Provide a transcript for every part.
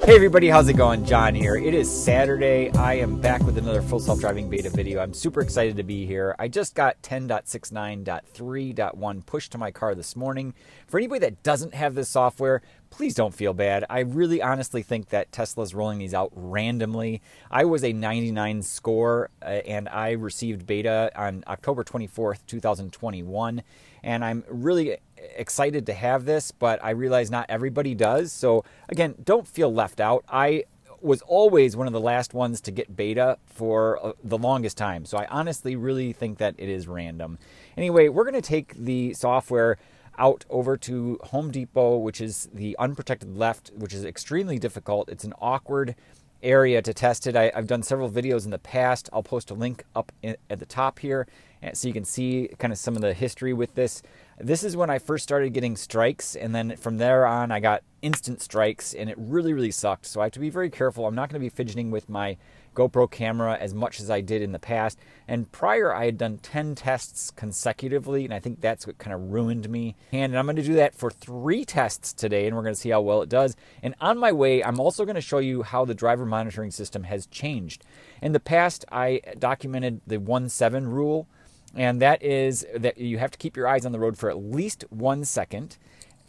Hey everybody, how's it going? John here. It is Saturday. I am back with another full self-driving beta video. I'm super excited to be here. I just got 10.69.3.1 pushed to my car this morning. For anybody that doesn't have this software, please don't feel bad. I really honestly think that Tesla's rolling these out randomly. I was a 99 score and I received beta on October 24th, 2021. And I'm really excited to have this, but I realize not everybody does. So again, don't feel left out. I was always one of the last ones to get beta for the longest time. So I honestly really think that it is random. Anyway, we're going to take the software out over to Home Depot, which is the unprotected left, which is extremely difficult. It's an awkward area to test it. I've done several videos in the past. I'll post a link up at the top here so you can see kind of some of the history with this. This is when I first started getting strikes, and then from there on I got instant strikes, and it really, really sucked. So I have to be very careful. I'm not going to be fidgeting with my GoPro camera as much as I did in the past. And prior, I had done 10 tests consecutively, and I think that's what kind of ruined me. And I'm going to do that for 3 tests today, and we're going to see how well it does. And on my way, I'm also going to show you how the driver monitoring system has changed. In the past, I documented the 1-7 rule, and that is that you have to keep your eyes on the road for at least 1 second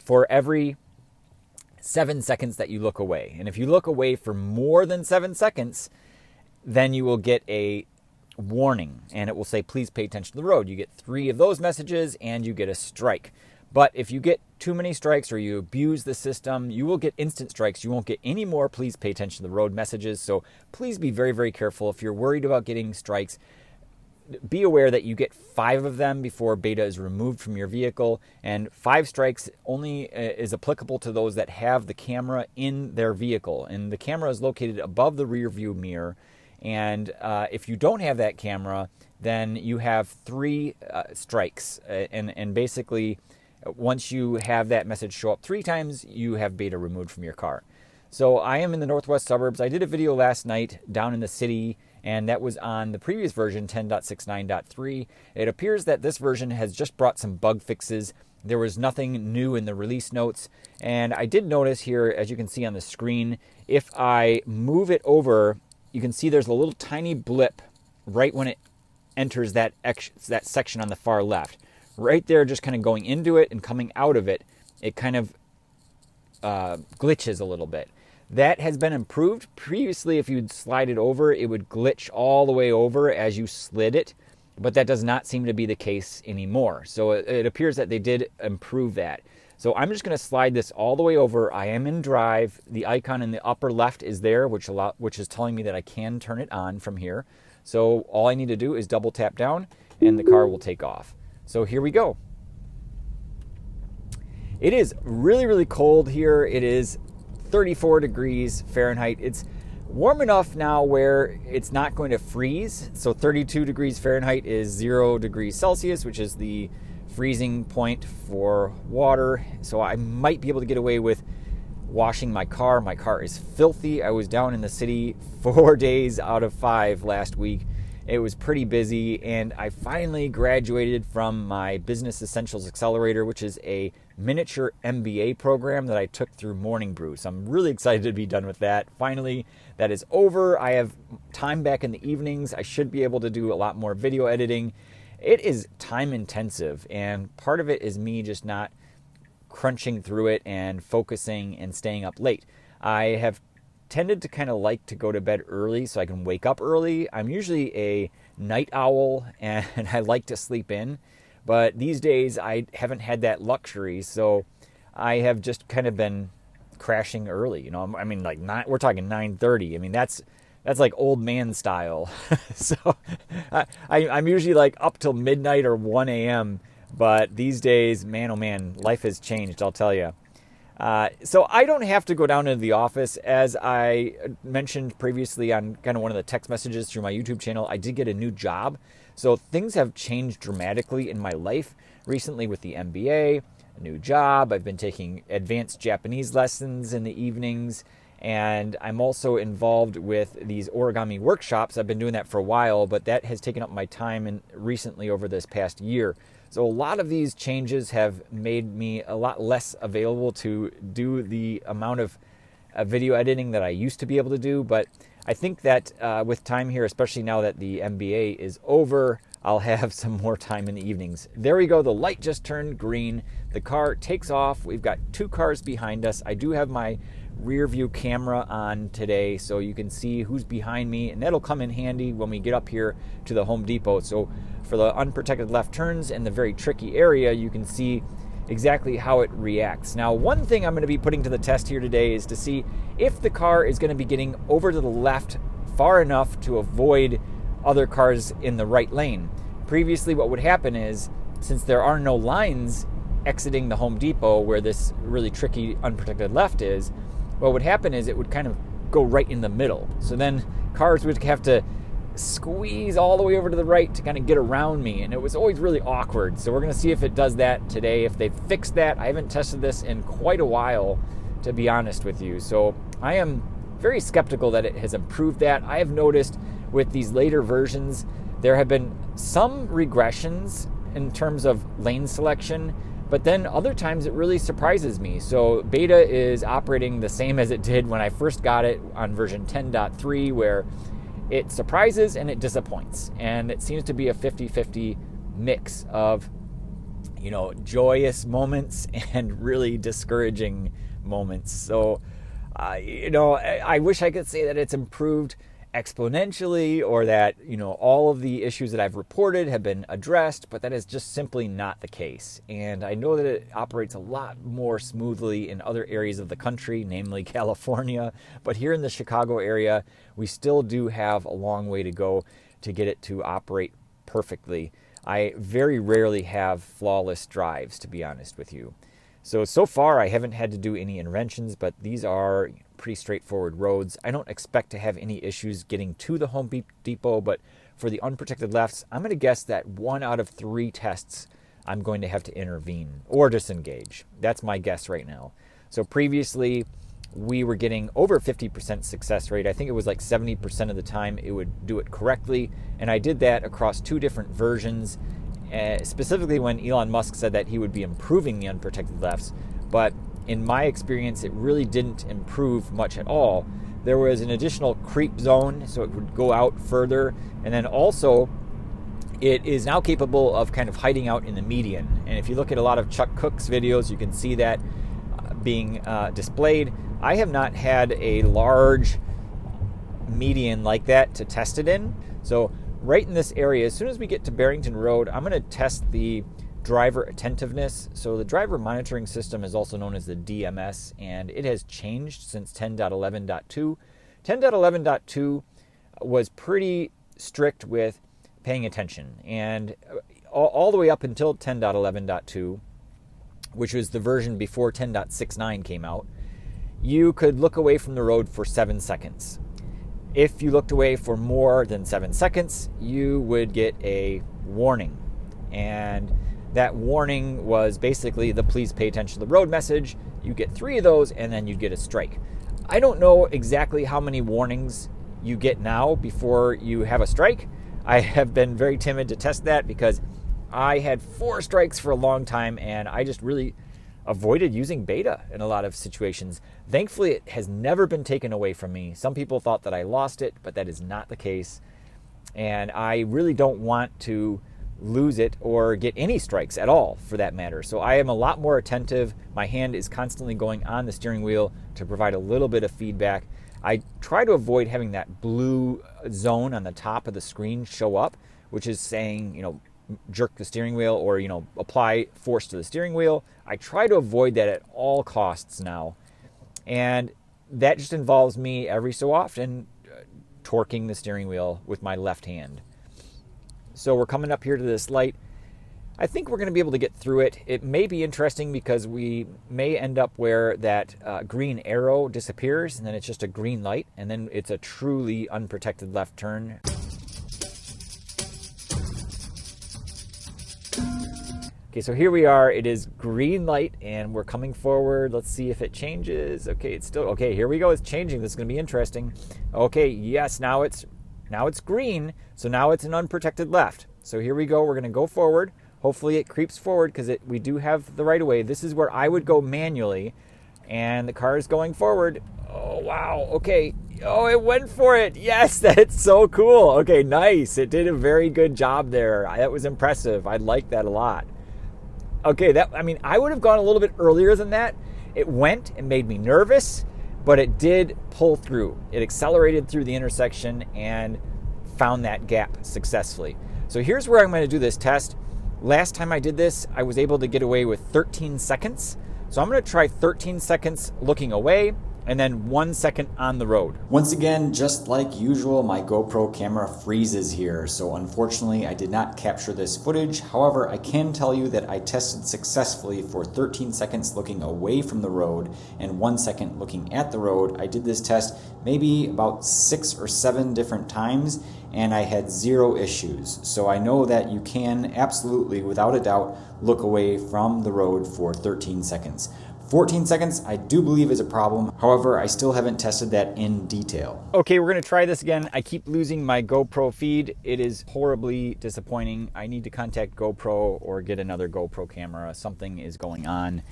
for every 7 seconds that you look away. And if you look away for more than 7 seconds, then you will get a warning, and it will say, please pay attention to the road. You get 3 of those messages, and you get a strike. But if you get too many strikes or you abuse the system, you will get instant strikes. You won't get any more please pay attention to the road messages. So please be very, very careful. If you're worried about getting strikes, be aware that you get 5 of them before beta is removed from your vehicle, and 5 strikes only is applicable to those that have the camera in their vehicle. And the camera is located above the rear view mirror. And if you don't have that camera, then you have 3 strikes. And basically, once you have that message show up 3 times, you have beta removed from your car. So I am in the northwest suburbs. I did a video last night down in the city, and that was on the previous version, 10.69.3. It appears that this version has just brought some bug fixes. There was nothing new in the release notes. And I did notice here, as you can see on the screen, if I move it over, you can see there's a little tiny blip right when it enters that section on the far left. Right there, just kind of going into it and coming out of it, it kind of glitches a little bit. That has been improved. Previously, if you'd slide it over, it would glitch all the way over as you slid it, but that does not seem to be the case anymore. So it appears that they did improve that. So I'm just going to slide this all the way over. I am in drive. The icon in the upper left is there, which is telling me that I can turn it on from here. So all I need to do is double tap down, and the car will take off. So here we go. It is really, really cold here. It is 34 degrees Fahrenheit. It's warm enough now where it's not going to freeze. So 32 degrees Fahrenheit is 0 degrees Celsius, which is the freezing point for water. So I might be able to get away with washing my car. My car is filthy. I was down in the city 4 days out of 5 last week. It was pretty busy, and I finally graduated from my Business Essentials Accelerator, which is a miniature MBA program that I took through Morning Brew. So I'm really excited to be done with that. Finally, that is over. I have time back in the evenings. I should be able to do a lot more video editing. It is time intensive, and part of it is me just not crunching through it and focusing and staying up late. I have tended to kind of like to go to bed early so I can wake up early. I'm usually a night owl, and I like to sleep in. But these days, I haven't had that luxury, so I have just kind of been crashing early. You know, I mean, like we're talking 9:30. I mean, that's like old man style. So I'm usually like up till midnight or 1 a.m. But these days, man, oh man, life has changed, I'll tell you. So I don't have to go down into the office. As I mentioned previously on kind of one of the text messages through my YouTube channel, I did get a new job. So things have changed dramatically in my life recently with the MBA, a new job. I've been taking advanced Japanese lessons in the evenings, and I'm also involved with these origami workshops. I've been doing that for a while, but that has taken up my time recently over this past year. So a lot of these changes have made me a lot less available to do the amount of video editing that I used to be able to do, but I think that with time here, especially now that the MBA is over, I'll have some more time in the evenings. There we go. The light just turned green. The car takes off. We've got 2 cars behind us. I do have my rear view camera on today, so you can see who's behind me, and that'll come in handy when we get up here to the Home Depot. So for the unprotected left turns and the very tricky area, you can see exactly how it reacts. Now, one thing I'm going to be putting to the test here today is to see if the car is going to be getting over to the left far enough to avoid other cars in the right lane. Previously, what would happen is, since there are no lines exiting the Home Depot where this really tricky unprotected left is, what would happen is it would kind of go right in the middle. So then cars would have to squeeze all the way over to the right to kind of get around me, and it was always really awkward. So we're going to see if it does that today, if they fix that. I haven't tested this in quite a while, to be honest with you. So I am very skeptical that it has improved that. I have noticed with these later versions, there have been some regressions in terms of lane selection, but then other times it really surprises me. So Beta is operating the same as it did when I first got it on version 10.3, where it surprises and it disappoints. And it seems to be a 50-50 mix of, joyous moments and really discouraging moments. So, I wish I could say that it's improved exponentially, or that all of the issues that I've reported have been addressed, but that is just simply not the case. And I know that it operates a lot more smoothly in other areas of the country, namely California, but here in the Chicago area, we still do have a long way to go to get it to operate perfectly. I very rarely have flawless drives, to be honest with you. So far I haven't had to do any interventions, but these are pretty straightforward roads. I don't expect to have any issues getting to the Home Depot, but for the unprotected lefts, I'm going to guess that 1 out of 3 tests I'm going to have to intervene or disengage. That's my guess right now. So previously we were getting over 50% success rate. I think it was like 70% of the time it would do it correctly, and I did that across 2 different versions. Specifically when Elon Musk said that he would be improving the unprotected lefts, but in my experience, it really didn't improve much at all. There was an additional creep zone, so it would go out further, and then also it is now capable of kind of hiding out in the median. And if you look at a lot of Chuck Cook's videos, you can see that being displayed. I have not had a large median like that to test it in, so right in this area, as soon as we get to Barrington Road, I'm going to test the driver attentiveness. So the driver monitoring system is also known as the DMS, and it has changed since 10.11.2. 10.11.2 was pretty strict with paying attention, and all the way up until 10.11.2, which was the version before 10.69 came out, you could look away from the road for 7 seconds. If you looked away for more than 7 seconds, you would get a warning. And that warning was basically the please pay attention to the road message. You get 3 of those, and then you'd get a strike. I don't know exactly how many warnings you get now before you have a strike. I have been very timid to test that because I had 4 strikes for a long time, and I just really avoided using Beta in a lot of situations. Thankfully, it has never been taken away from me. Some people thought that I lost it, but that is not the case. And I really don't want to lose it or get any strikes at all, for that matter. So I am a lot more attentive. My hand is constantly going on the steering wheel to provide a little bit of feedback. I try to avoid having that blue zone on the top of the screen show up, which is saying, jerk the steering wheel or, apply force to the steering wheel. I try to avoid that at all costs now. And that just involves me every so often torquing the steering wheel with my left hand. So we're coming up here to this light. I think we're going to be able to get through it. It may be interesting because we may end up where that green arrow disappears, and then it's just a green light, and then it's a truly unprotected left turn. Okay, so here we are. It is green light, and we're coming forward. Let's see if it changes. Okay, it's still okay. Here we go. It's changing. This is going to be interesting. Okay, yes, now it's green. So now it's an unprotected left. So here we go. We're going to go forward. Hopefully it creeps forward because we do have the right of way. This is where I would go manually, and the car is going forward. Oh, wow. Okay. Oh, it went for it. Yes, that's so cool. Okay, nice. It did a very good job there. That was impressive. I like that a lot. Okay, I would have gone a little bit earlier than that. It went and made me nervous, but it did pull through. It accelerated through the intersection and found that gap successfully. So here's where I'm going to do this test. Last time I did this, I was able to get away with 13 seconds. So I'm going to try 13 seconds looking away and then 1 second on the road. Once again, just like usual, my GoPro camera freezes here. So unfortunately, I did not capture this footage. However, I can tell you that I tested successfully for 13 seconds looking away from the road and 1 second looking at the road. I did this test maybe about 6 or 7 different times, and I had 0 issues. So I know that you can absolutely, without a doubt, look away from the road for 13 seconds. 14 seconds, I do believe is a problem. However, I still haven't tested that in detail. Okay, we're gonna try this again. I keep losing my GoPro feed. It is horribly disappointing. I need to contact GoPro or get another GoPro camera. Something is going on.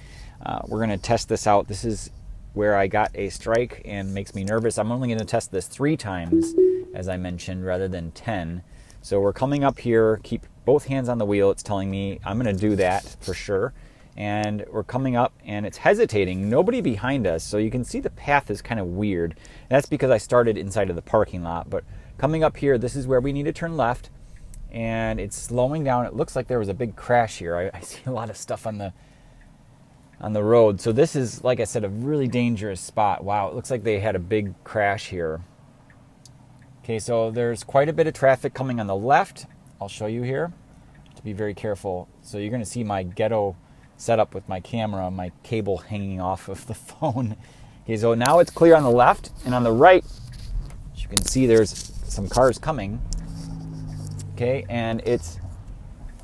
We're gonna test this out. This is where I got a strike and makes me nervous. I'm only gonna test this 3 times, as I mentioned, rather than 10. So we're coming up here, keep both hands on the wheel. It's telling me I'm gonna do that for sure. And we're coming up and it's hesitating. Nobody behind us, so you can see the path is kind of weird. And that's because I started inside of the parking lot. But coming up here, this is where we need to turn left, and it's slowing down. It looks like there was a big crash here. I see a lot of stuff on the road. So this is, like I said, a really dangerous spot. Wow, it looks like they had a big crash here. Okay, so there's quite a bit of traffic coming on the left. I'll show you here. To be very careful. So you're going to see my ghetto setup with my camera, my cable hanging off of the phone. Okay, so now it's clear on the left, and on the right, as you can see, there's some cars coming. Okay, and it's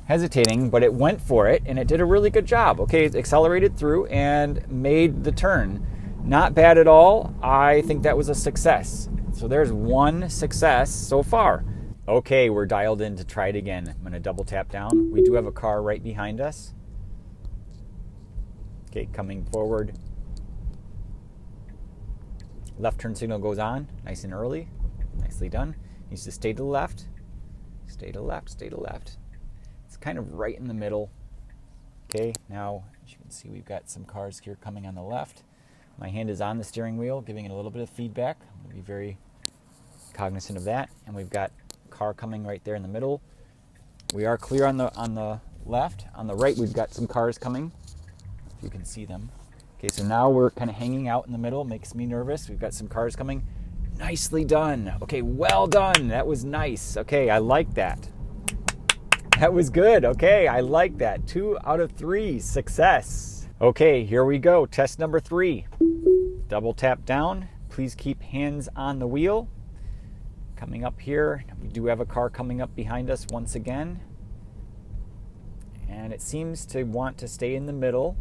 hesitating, but it went for it, and it did a really good job. Okay, it accelerated through and made the turn. Not bad at all. I think that was a success. So there's 1 success so far. Okay, we're dialed in to try it again. I'm going to double tap down. We do have a car right behind us. Okay, coming forward. Left turn signal goes on, nice and early. Nicely done. Needs to stay to the left. Stay to the left, stay to the left. It's kind of right in the middle. Okay, now, as you can see, we've got some cars here coming on the left. My hand is on the steering wheel, giving it a little bit of feedback. I'm going to be very cognizant of that. And we've got a car coming right there in the middle. We are clear on the left. On the right, we've got some cars coming. You can see them. Okay, so now we're kind of hanging out in the middle. Makes me nervous. We've got some cars coming. Nicely done. Okay, well done. That was nice. Okay, I like that. That was good. Okay, I like that. 2 out of 3. Success. Okay, here we go. Test number 3. Double tap down. Please keep hands on the wheel. Coming up here, we do have a car coming up behind us once again. And it seems to want to stay in the middle.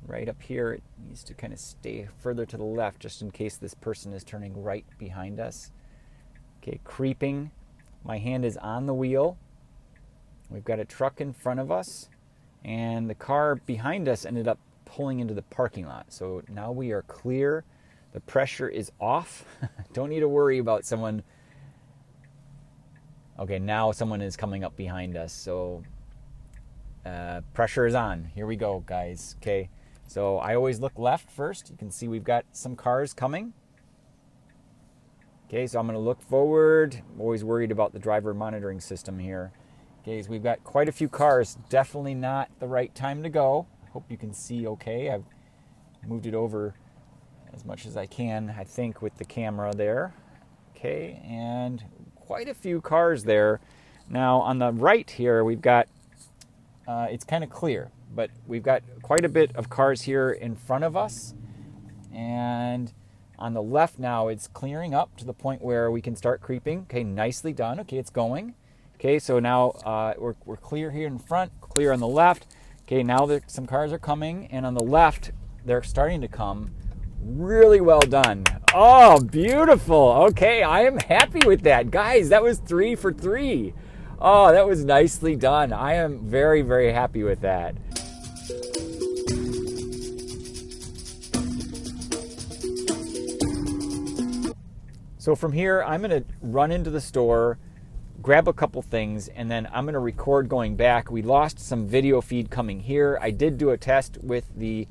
Right up here, it needs to kind of stay further to the left just in case this person is turning right behind us. Okay, creeping. My hand is on the wheel. We've got a truck in front of us, and the car behind us ended up pulling into the parking lot. So now we are clear. The pressure is off. Don't need to worry about someone. Okay, now someone is coming up behind us. So pressure is on. Here we go, guys. Okay. So I always look left first. You can see we've got some cars coming. Okay, so I'm going to look forward. I'm always worried about the driver monitoring system here. Okay, so we've got quite a few cars. Definitely not the right time to go. I hope you can see okay. I've moved it over as much as I can, I think, with the camera there. Okay, and quite a few cars there. Now on the right here, we've got, it's kind of clear. But we've got quite a bit of cars here in front of us. And on the left now, it's clearing up to the point where we can start creeping. Okay, nicely done. Okay, it's going. Okay, so now we're clear here in front, clear on the left. Okay, now some cars are coming. And on the left, they're starting to come. Really well done. Oh, beautiful. Okay, I am happy with that. Guys, that was 3 for 3. Oh, that was nicely done. I am very, very happy with that. So from here, I'm going to run into the store, grab a couple things, and then I'm going to record going back. We lost some video feed coming here. I did do a test with the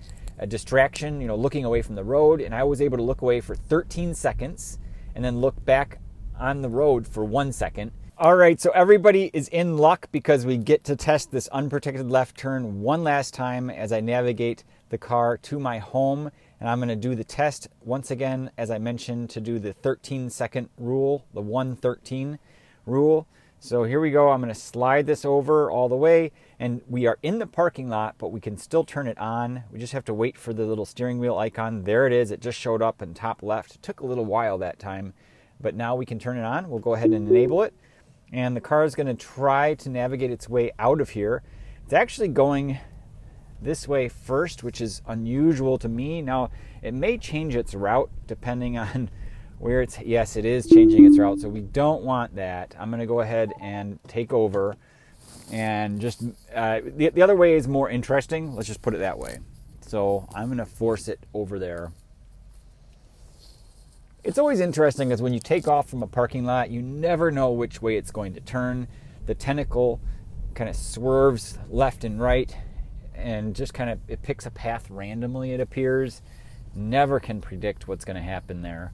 distraction, looking away from the road, and I was able to look away for 13 seconds and then look back on the road for 1 second. All right, so everybody is in luck because we get to test this unprotected left turn one last time as I navigate the car to my home. And I'm going to do the test once again, as I mentioned, to do the 13-second rule, the 1:13 rule. So here we go. I'm going to slide this over all the way, and we are in the parking lot, but we can still turn it on. We just have to wait for the little steering wheel icon. There it is. It just showed up in top left. It took a little while that time, but now we can turn it on. We'll go ahead and enable it, and the car is going to try to navigate its way out of here. It's actually going this way first, which is unusual to me. Now, it may change its route depending on where it's... Yes, it is changing its route, so we don't want that. I'm going to go ahead and take over, and just... the other way is more interesting. Let's just put it that way. So I'm going to force it over there. It's always interesting because when you take off from a parking lot, you never know which way it's going to turn. The tentacle kind of swerves left and right, and just kind of, it picks a path randomly, it appears. Never can predict what's going to happen there.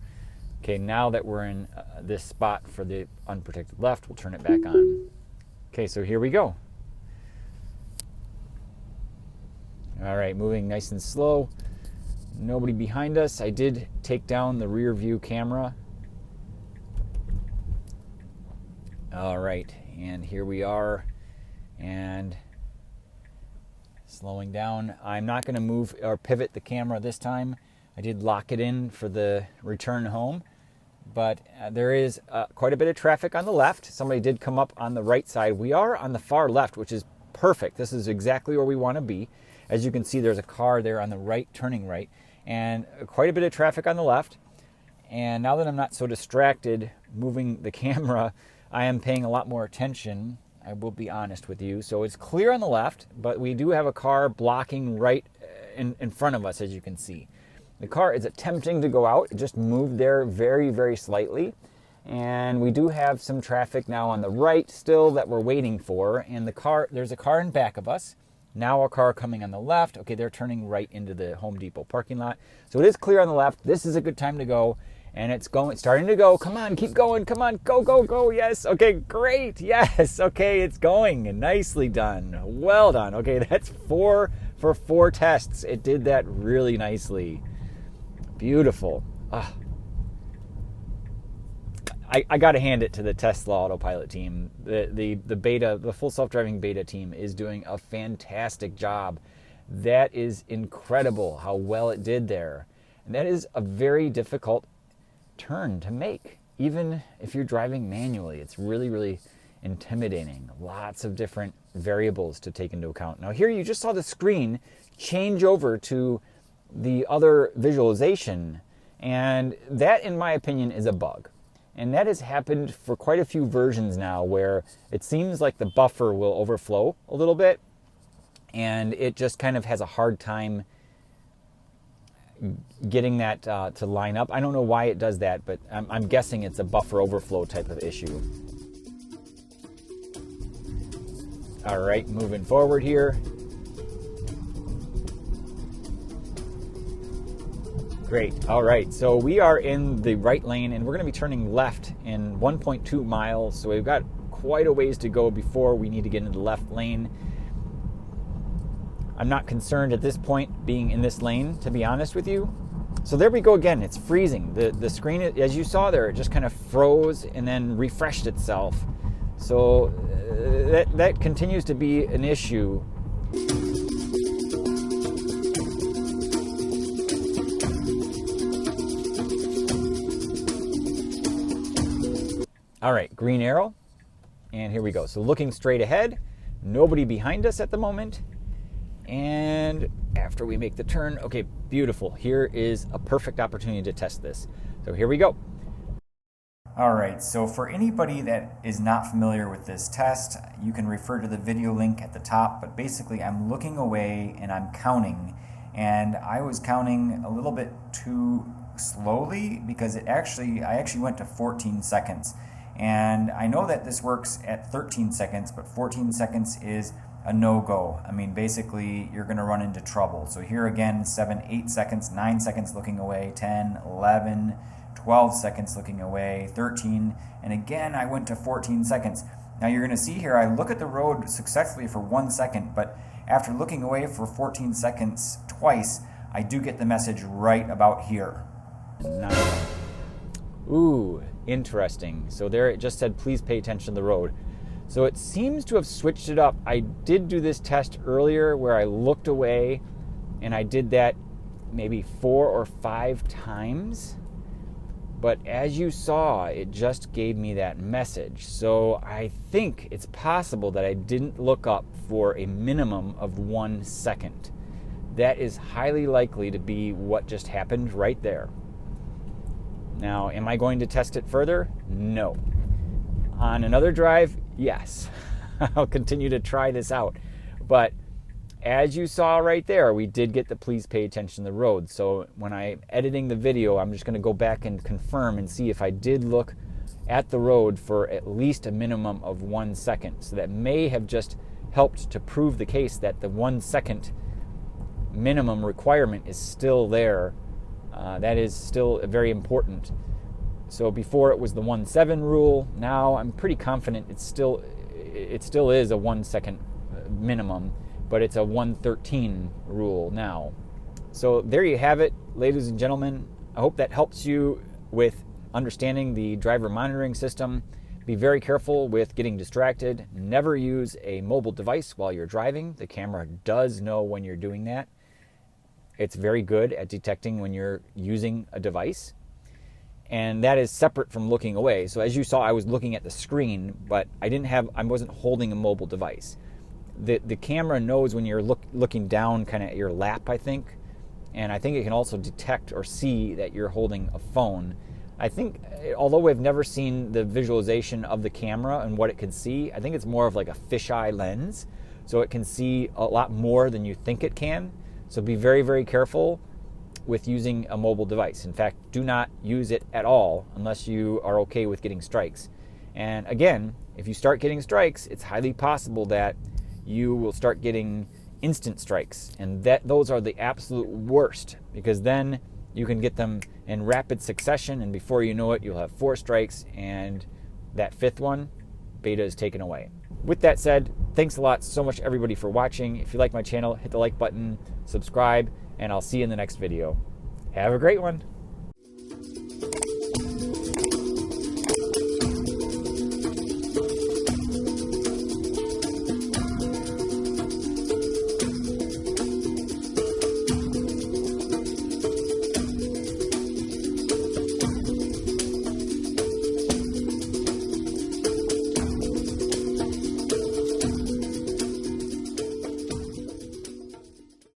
Okay, now that we're in this spot for the unprotected left, we'll turn it back on. Okay, so here we go. All right, moving nice and slow. Nobody behind us. I did take down the rear view camera. All right, and here we are. And slowing down. I'm not going to move or pivot the camera this time. I did lock it in for the return home, but there is quite a bit of traffic on the left. Somebody did come up on the right side. We are on the far left, which is perfect. This is exactly where we want to be. As you can see, there's a car there on the right, turning right, and quite a bit of traffic on the left. And now that I'm not so distracted moving the camera, I am paying a lot more attention. I will be honest with you. So it's clear on the left, but we do have a car blocking right in front of us, as you can see. The car is attempting to go out. It just moved there very, very slightly. And we do have some traffic now on the right still that we're waiting for. And there's a car in back of us. Now a car coming on the left. Okay, they're turning right into the Home Depot parking lot. So it is clear on the left. This is a good time to go. And it's starting to go. Come on, keep going. Come on, go, go, go. Yes. Okay, great. Yes. Okay, it's going. Nicely done. Well done. Okay, that's 4 for 4 tests. It did that really nicely. Beautiful. I got to hand it to the Tesla Autopilot team. The full self-driving beta team is doing a fantastic job. That is incredible how well it did there. And that is a very difficult turn to make, even if you're driving manually. It's really, really intimidating. Lots of different variables to take into account. Now here you just saw the screen change over to the other visualization, and that, in my opinion, is a bug. And that has happened for quite a few versions now, where it seems like the buffer will overflow a little bit, and it just kind of has a hard time getting that to line up. I don't know why it does that, but I'm guessing it's a buffer overflow type of issue. All right, moving forward here. Great. All right, so we are in the right lane, and we're going to be turning left in 1.2 miles. So we've got quite a ways to go before we need to get into the left lane. I'm not concerned at this point being in this lane, to be honest with you. So there we go again. It's freezing. The screen, as you saw there, it just kind of froze and then refreshed itself. So that continues to be an issue. All right, green arrow, and here we go. So looking straight ahead, nobody behind us at the moment. And after we make the turn, okay, beautiful. Here is a perfect opportunity to test this. So here we go. All right, so for anybody that is not familiar with this test, you can refer to the video link at the top, but basically I'm looking away and I'm counting, and I was counting a little bit too slowly because I actually went to 14 seconds. And I know that this works at 13 seconds, but 14 seconds is a no-go. I mean, basically, you're going to run into trouble. So here again, 7, 8 seconds, 9 seconds looking away, 10, 11, 12 seconds looking away, 13, and again, I went to 14 seconds. Now you're going to see here, I look at the road successfully for 1 second, but after looking away for 14 seconds twice, I do get the message right about here. Ooh, interesting. So there it just said, please pay attention to the road. So it seems to have switched it up. I did do this test earlier where I looked away, and I did that maybe 4 or 5 times. But as you saw, it just gave me that message. So I think it's possible that I didn't look up for a minimum of 1 second. That is highly likely to be what just happened right there. Now, am I going to test it further? No. On another drive, yes. I'll continue to try this out. But as you saw right there, we did get the please pay attention to the road. So when I'm editing the video, I'm just going to go back and confirm and see if I did look at the road for at least a minimum of 1 second. So that may have just helped to prove the case that the 1 second minimum requirement is still there. That is still very important. So before it was the 1.7 rule. Now I'm pretty confident it still is a 1 second minimum, but it's a 1.13 rule now. So there you have it, ladies and gentlemen. I hope that helps you with understanding the driver monitoring system. Be very careful with getting distracted. Never use a mobile device while you're driving. The camera does know when you're doing that. It's very good at detecting when you're using a device. And that is separate from looking away. So as you saw, I was looking at the screen, but I wasn't holding a mobile device. The camera knows when you're looking down kind of at your lap, I think. And I think it can also detect or see that you're holding a phone. I think, although we've never seen the visualization of the camera and what it can see, I think it's more of like a fisheye lens. So it can see a lot more than you think it can. So be very, very careful with using a mobile device. In fact, do not use it at all unless you are okay with getting strikes. And again, if you start getting strikes, it's highly possible that you will start getting instant strikes. And those are the absolute worst, because then you can get them in rapid succession, and before you know it, you'll have 4 strikes, and that 5th one, Beta is taken away. With that said, thanks a lot so much everybody for watching. If you like my channel, hit the like button, subscribe, and I'll see you in the next video. Have a great one.